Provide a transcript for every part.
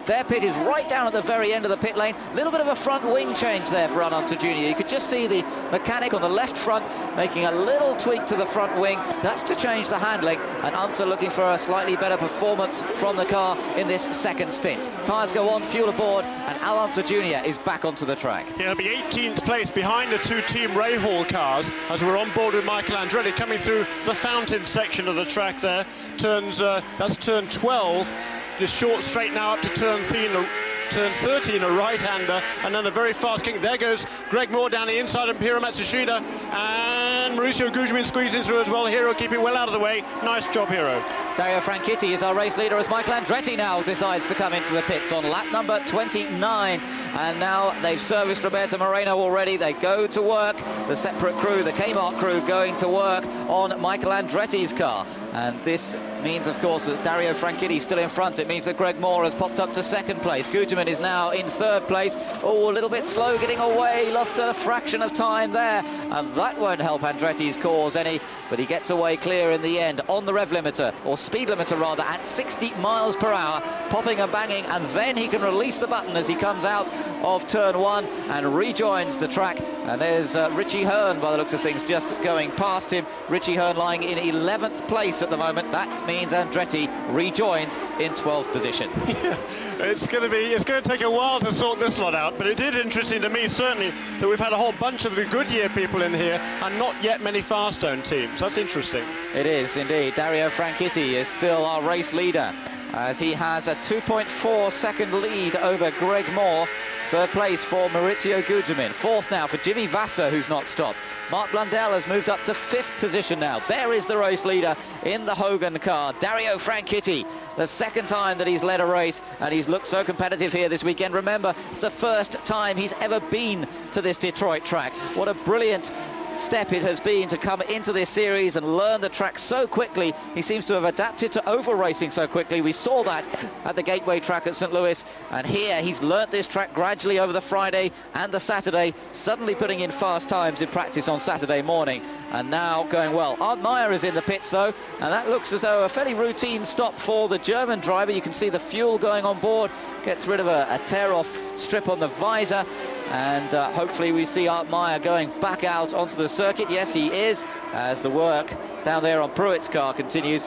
Their pit is right down at the very end of the pit lane. A little bit of a front wing change there for Al Unser Jr. You could just see the mechanic on the left front making a little tweak to the front wing. That's to change the handling, and Unser looking for a slightly better performance from the car in this second stint. Tyres go on, fuel aboard, and Al Unser Jr. is back onto the track. He'll be 18th place behind the two Team Rahal cars as we're on board with Michael Andretti coming through the fountain section of the track there. That's turn 12. The short straight now up to turn 13, a right-hander, and then a very fast kick. There goes Greg Moore down the inside of Hiro Matsushita, and Mauricio Gugelmin squeezing through as well. Hiro keeping well out of the way. Nice job, Hiro. Dario Franchitti is our race leader as Michael Andretti now decides to come into the pits on lap number 29. And now they've serviced Roberto Moreno already. They go to work. The separate crew, the Kmart crew, going to work on Michael Andretti's car. And this means, of course, that Dario Franchitti still in front. It means that Greg Moore has popped up to second place. Gugelmin is now in third place. Oh, a little bit slow getting away. Lost a fraction of time there. And that won't help Andretti's cause any. But he gets away clear in the end on the rev limiter, or speed limiter rather, at 60 miles per hour, popping and banging, and then he can release the button as he comes out of turn 1 and rejoins the track. And there's Richie Hearn, by the looks of things, just going past him. Richie Hearn lying in 11th place at the moment. That means Andretti rejoins in 12th position. Yeah, it's going to take a while to sort this lot out, but it is interesting to me, certainly, that we've had a whole bunch of the Goodyear people in here and not yet many Firestone teams. That's interesting. It is indeed. Dario Franchitti is still our race leader as he has a 2.4 second lead over Greg Moore. Third place for Maurizio Gugelmin. Fourth now for Jimmy Vasser, who's not stopped. Mark Blundell has moved up to 5th position now. There is the race leader in the Hogan car, Dario Franchitti. The second time that he's led a race, and he's looked so competitive here this weekend. Remember, it's the first time he's ever been to this Detroit track. What a brilliant step it has been to come into this series and learn the track so quickly. He seems to have adapted to oval racing so quickly. We saw that at the Gateway track at St. Louis, and here he's learnt this track gradually over the Friday and the Saturday, suddenly putting in fast times in practice on Saturday morning, and now going well. Arndt Meyer is in the pits though, and that looks as though a fairly routine stop for the German driver. You can see the fuel going on board, gets rid of a tear-off strip on the visor, and hopefully we see Arndt Meyer going back out onto the circuit. Yes, he is, as the work down there on Pruitt's car continues.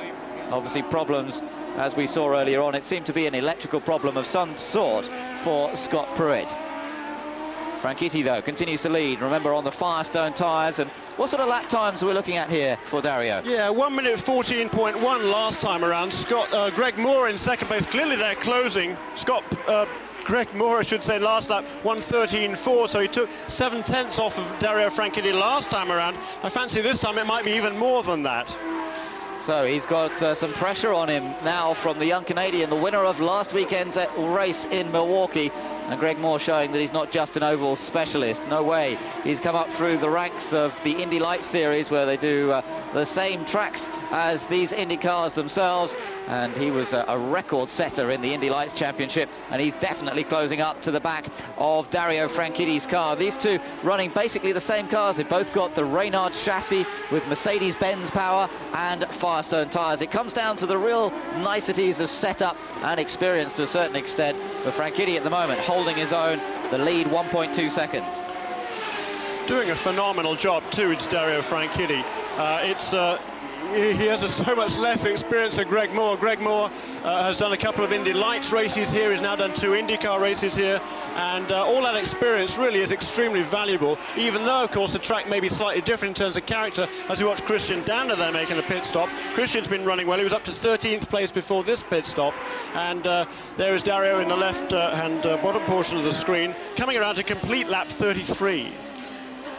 Obviously problems, as we saw earlier on. It seemed to be an electrical problem of some sort for Scott Pruitt. Franchitti, though, continues to lead. Remember, on the Firestone tyres. And what sort of lap times are we looking at here for Dario? Yeah, 1 minute 14.1 last time around. Greg Moore in second place. Clearly they're closing. Greg Moore, I should say, last lap 1:13.4, so he took 7/10 off of Dario Franchitti last time around. I fancy this time it might be even more than that. So he's got some pressure on him now from the young Canadian, the winner of last weekend's race in Milwaukee. And Greg Moore showing that he's not just an oval specialist. No way. He's come up through the ranks of the Indy Lights series, where they do the same tracks as these Indy cars themselves. And he was a record setter in the Indy Lights Championship. And he's definitely closing up to the back of Dario Franchitti's car. These two running basically the same cars. They've both got the Reynard chassis with Mercedes-Benz power and Firestone tyres. It comes down to the real niceties of setup and experience to a certain extent. But Franchitti at the moment holding his own, the lead 1.2 seconds. Doing a phenomenal job too, it's Dario Franchitti. He has so much less experience than Greg Moore. Greg Moore has done a couple of Indy Lights races here. He's now done 2 IndyCar races here, and all that experience really is extremely valuable, even though, of course, the track may be slightly different in terms of character. As we watch Christian Danner there making a pit stop. Christian's been running well. He was up to 13th place before this pit stop, and there is Dario in the left-hand bottom portion of the screen, coming around to complete lap 33.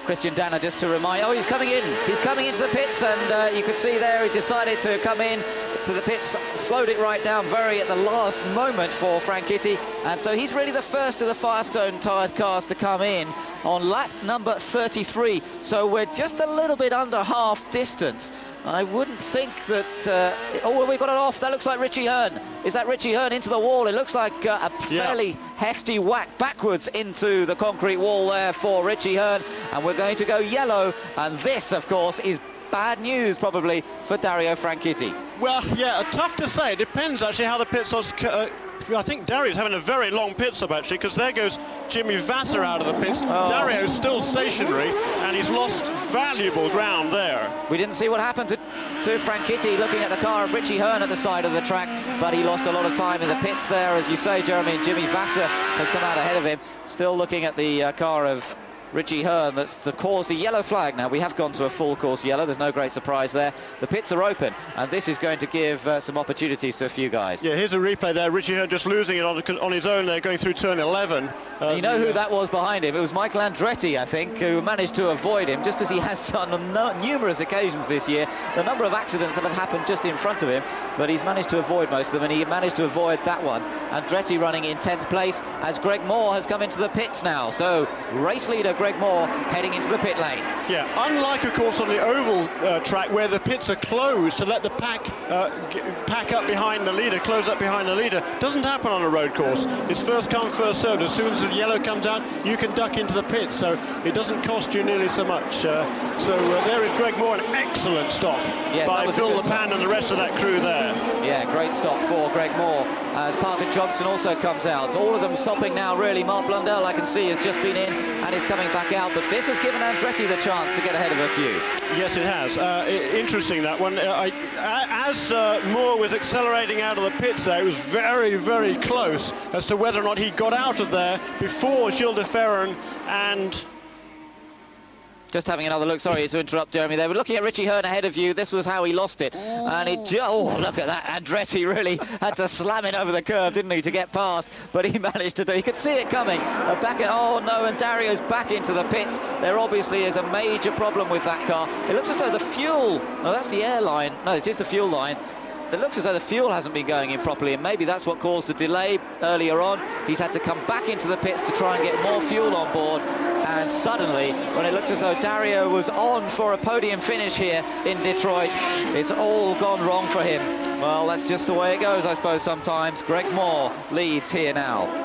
Christian Danner, just to remind, he's coming in. He's coming into the pits, and you could see there he decided to come in to the pits, slowed it right down very at the last moment for Franchitti, and so he's really the first of the Firestone tyred cars to come in on lap number 33. So we're just a little bit under half distance. I wouldn't think that... we got it off. That looks like Richie Hearn. Is that Richie Hearn into the wall? It looks like a fairly hefty whack backwards into the concrete wall there for Richie Hearn. And we're going to go yellow. And this, of course, is bad news probably for Dario Franchitti. Well, yeah, tough to say. It depends actually how the pit stops I think Dario's having a very long pit stop actually, because there goes Jimmy Vasser out of the pits. Dario's still stationary, and he's lost valuable ground there. We didn't see what happened to Franchitti, looking at the car of Richie Hearn at the side of the track, but he lost a lot of time in the pits there, as you say, Jeremy. And Jimmy Vasser has come out ahead of him, still looking at the car of Richie Hearn. That's the cause, the yellow flag. Now we have gone to a full course yellow. There's no great surprise there. The pits are open, and this is going to give some opportunities to a few guys. Yeah, here's a replay there. Richie Hearn just losing it on his own there, going through turn 11. You know who that was behind him? It was Michael Andretti, I think, who managed to avoid him, just as he has done on numerous occasions this year. The number of accidents that have happened just in front of him, but he's managed to avoid most of them, and he managed to avoid that one. Andretti running in 10th place as Greg Moore has come into the pits now. So race leader Greg Moore heading into the pit lane. Yeah, unlike of course on the oval track where the pits are closed to let the pack up behind the leader, close up behind the leader, doesn't happen on a road course. It's first come, first served. As soon as the yellow comes out, you can duck into the pits, so it doesn't cost you nearly so much. There is Greg Moore, an excellent stop by Phil Lepan and the rest of that crew there. Yeah, great stop for Greg Moore, as Parker Johnson also comes out. All of them stopping now, really. Mark Blundell, I can see, has just been in and is coming back out, but this has given Andretti the chance to get ahead of a few. Yes, it has. Interesting, that one. As Moore was accelerating out of the pits there, it was very, very close as to whether or not he got out of there before Gilles de Ferran and... Just having another look, sorry to interrupt, Jeremy. They were looking at Richie Hearn ahead of you. This was how he lost it. And it, look at that. Andretti really had to slam it over the curve, didn't he, to get past. But he managed to do. He could see it coming. Oh no, and Dario's back into the pits. There obviously is a major problem with that car. It looks as though the fuel, no, that's the airline. No, this is the fuel line. It looks as though the fuel hasn't been going in properly, and maybe that's what caused the delay earlier on. He's had to come back into the pits to try and get more fuel on board, and suddenly, when it looked as though Dario was on for a podium finish here in Detroit, it's all gone wrong for him. Well, that's just the way it goes, I suppose, sometimes. Greg Moore leads here now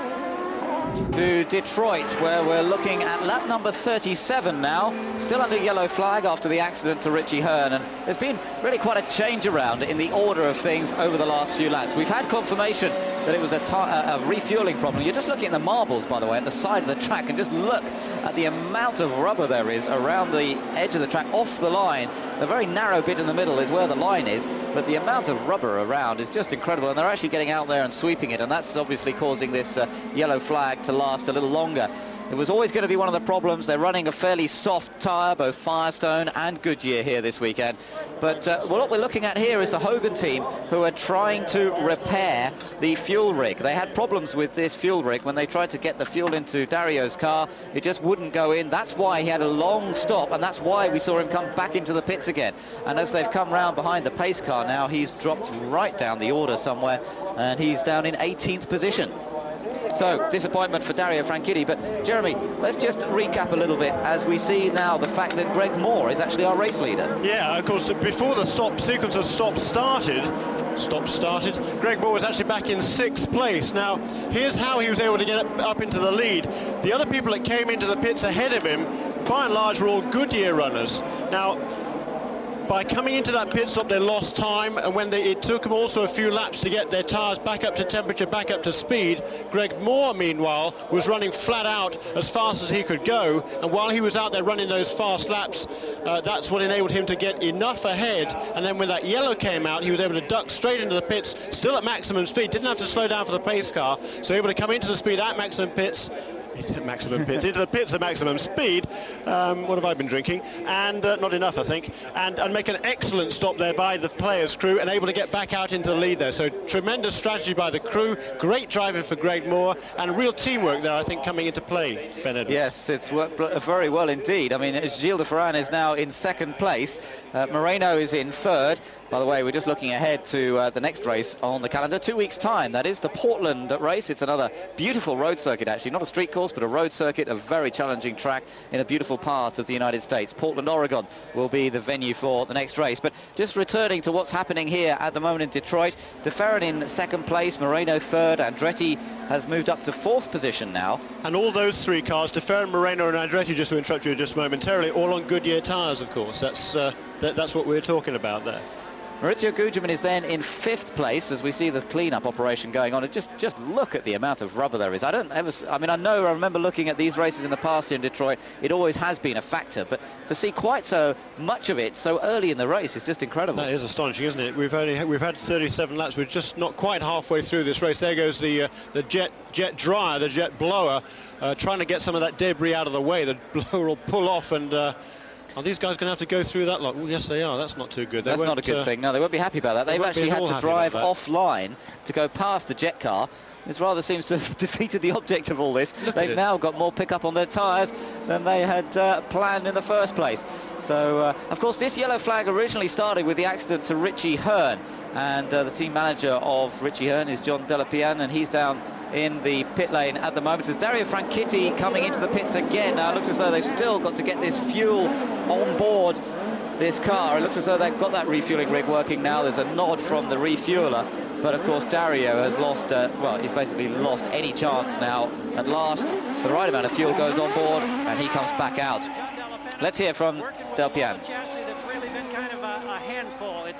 to Detroit, where we're looking at lap number 37 now, still under yellow flag after the accident to Richie Hearn, and there's been really quite a change around in the order of things over the last few laps. We've had confirmation that it was a refueling problem. You're just looking at the marbles, by the way, at the side of the track, and just look at the amount of rubber there is around the edge of the track, off the line. The very narrow bit in the middle is where the line is, but the amount of rubber around is just incredible, and they're actually getting out there and sweeping it, and that's obviously causing this yellow flag to last a little longer. It was always going to be one of the problems. They're running a fairly soft tyre, both Firestone and Goodyear here this weekend. But what we're looking at here is the Hogan team, who are trying to repair the fuel rig. They had problems with this fuel rig when they tried to get the fuel into Dario's car. It just wouldn't go in. That's why he had a long stop, and that's why we saw him come back into the pits again. And as they've come round behind the pace car now, he's dropped right down the order somewhere, and he's down in 18th position. So, disappointment for Dario Franchitti, but Jeremy, let's just recap a little bit as we see now the fact that Greg Moore is actually our race leader. Yeah, of course, before the sequence of stops started, Greg Moore was actually back in 6th place. Now, here's how he was able to get up into the lead. The other people that came into the pits ahead of him, by and large, were all Goodyear runners. Now, by coming into that pit stop, they lost time, and when it took them also a few laps to get their tyres back up to temperature, back up to speed. Greg Moore, meanwhile, was running flat out as fast as he could go, and while he was out there running those fast laps, that's what enabled him to get enough ahead. And then when that yellow came out, he was able to duck straight into the pits, still at maximum speed, didn't have to slow down for the pace car, so able to come into the speed at maximum pits, into the pits at maximum speed. What have I been drinking? And not enough, I think. And make an excellent stop there by the players' crew, and able to get back out into the lead there. So tremendous strategy by the crew, great driving for Greg Moore, and real teamwork there, I think, coming into play, Ben Edwards. Yes, it's worked very well indeed. I mean, Gilles de Ferran is now in 2nd place. Moreno is in 3rd. By the way, we're just looking ahead to the next race on the calendar. 2 weeks' time, that is the Portland race. It's another beautiful road circuit, actually. Not a street course, but a road circuit, a very challenging track in a beautiful part of the United States. Portland, Oregon will be the venue for the next race. But just returning to what's happening here at the moment in Detroit, de Ferran in 2nd place, Moreno 3rd, Andretti has moved up to 4th position now. And all those 3 cars, de Ferran, Moreno and Andretti, just to interrupt you just momentarily, all on Goodyear tyres, of course. That's what we're talking about there. Maurizio Gugelmin is then in 5th place as we see the clean-up operation going on. And just look at the amount of rubber there is. I remember looking at these races in the past in Detroit. It always has been a factor, but to see quite so much of it so early in the race is just incredible. That is astonishing, isn't it? We've had 37 laps. We're just not quite halfway through this race. There goes the jet dryer, the jet blower, trying to get some of that debris out of the way. The blower will pull off, and are these guys going to have to go through that lot? Well, yes, they are. That's not too good. That's not a good thing. No, they won't be happy about that. They've actually had to drive offline to go past the jet car. This rather seems to have defeated the object of all this. They've now got more pickup on their tyres than they had planned in the first place. So, of course, this yellow flag originally started with the accident to Richie Hearn. And the team manager of Richie Hearn is John Delapian, and he's down in the pit lane at the moment. As Dario Franchitti coming into the pits again. Now it looks as though they've still got to get this fuel on board this car. It looks as though they've got that refueling rig working now. There's a nod from the refueler, but of course Dario has lost, he's basically lost any chance now. At last, the right amount of fuel goes on board and he comes back out. Let's hear from Delapian.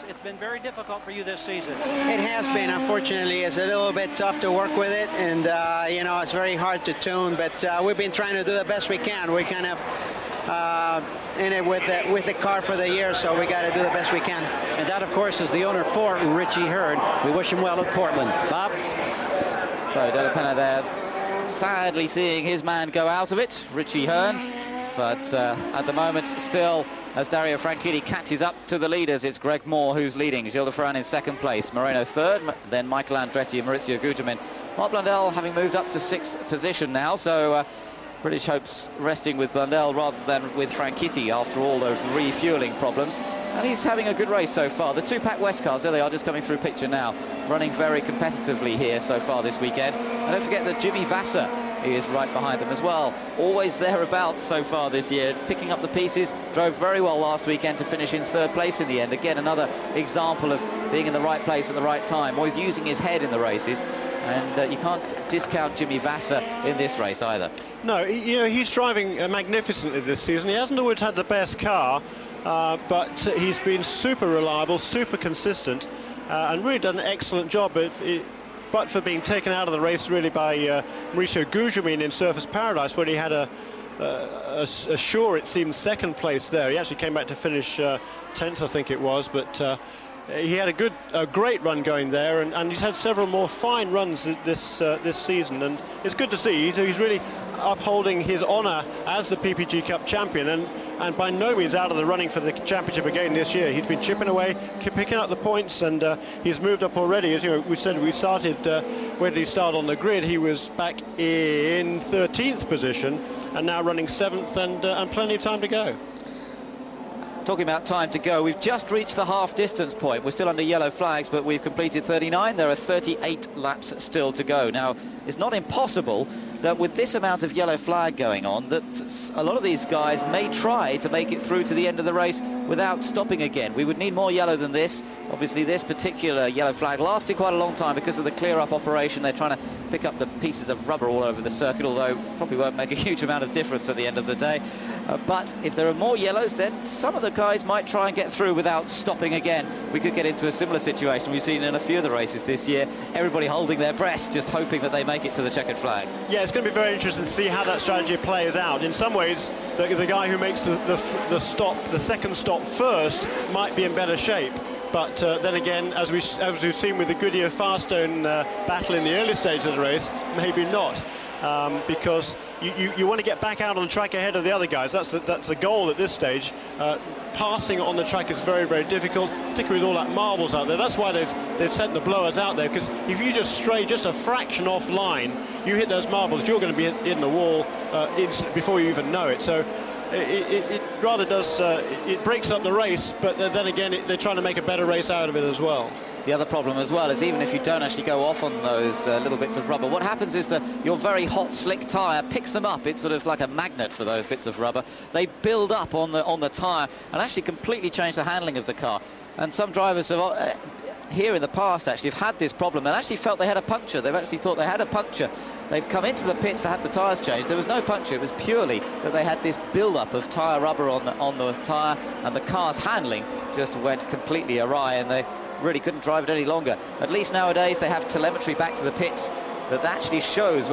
It's been very difficult for you this season. It has been. Unfortunately, it's a little bit tough to work with it, and you know, it's very hard to tune, but we've been trying to do the best we can. We kind of in it with the car for the year, so we got to do the best we can. And that, of course, is the owner for Richie Hearn. We wish him well at Portland. Bob? So Delapian there sadly seeing his man go out of it, Richie Hearn. But at the moment, still, as Dario Franchitti catches up to the leaders, it's Greg Moore who's leading. Gilles de Ferran in 2nd place, Moreno 3rd, then Michael Andretti and Maurizio Gugelmin. Marc Blundell having moved up to 6th position now, so British hopes resting with Blundell rather than with Franchitti after all those refueling problems. And he's having a good race so far. The 2-pack West cars, there they are, just coming through picture now, running very competitively here so far this weekend. And don't forget that Jimmy Vasser is right behind them as well. Always thereabouts so far this year, picking up the pieces. Drove very well last weekend to finish in 3rd place in the end. Again, another example of being in the right place at the right time, always using his head in the races. And you can't discount Jimmy Vasser in this race either. No, you know, he's driving magnificently this season. He hasn't always had the best car, but he's been super reliable, super consistent, and really done an excellent job. But for being taken out of the race really by Maurizio Gugelmin in Surfers Paradise, where he had a sure, it seems, 2nd place there. He actually came back to finish 10th, I think it was, but he had a great run going there, and he's had several more fine runs this season, and it's good to see. He's really upholding his honour as the PPG Cup champion, and by no means out of the running for the championship again this year. He's been chipping away, picking up the points, and he's moved up already. As you know, we said we started, where did he start on the grid? He was back in 13th position, and now running 7th, and plenty of time to go. Talking about time to go, we've just reached the half distance point. We're still under yellow flags, but we've completed 39. There are 38 laps still to go. Now, it's not impossible that with this amount of yellow flag going on, that a lot of these guys may try to make it through to the end of the race without stopping again. We would need more yellow than this. Obviously, this particular yellow flag lasted quite a long time because of the clear-up operation. They're trying to pick up the pieces of rubber all over the circuit, although probably won't make a huge amount of difference at the end of the day. But if there are more yellows, then some of the guys might try and get through without stopping again. We could get into a similar situation we've seen in a few of the races this year. Everybody holding their breath, just hoping that they make it to the checkered flag. Yeah, it's going to be very interesting to see how that strategy plays out. In some ways, the guy who makes the second stop first might be in better shape. But then again, as we've seen with the Goodyear Firestone battle in the early stage of the race, maybe not. Because you want to get back out on the track ahead of the other guys. That's the goal at this stage. Passing on the track is very, very difficult, particularly with all that marbles out there. That's why they've sent the blowers out there, because if you just stray just a fraction offline, you hit those marbles, you're going to be in the wall before you even know it. So it rather does, it breaks up the race, but then again, they're trying to make a better race out of it as well. The other problem as well is even if you don't actually go off on those little bits of rubber, what happens is that your very hot, slick tyre picks them up. It's sort of like a magnet for those bits of rubber. They build up on the tyre and actually completely change the handling of the car. And some drivers have, here in the past actually have had this problem and actually felt they had a puncture. They've actually thought they had a puncture they've come into the pits to have the tyres changed. There was no puncture. It was purely that they had this build-up of tyre rubber on the tyre, and the car's handling just went completely awry, and they really couldn't drive it any longer. At least nowadays they have telemetry back to the pits that actually shows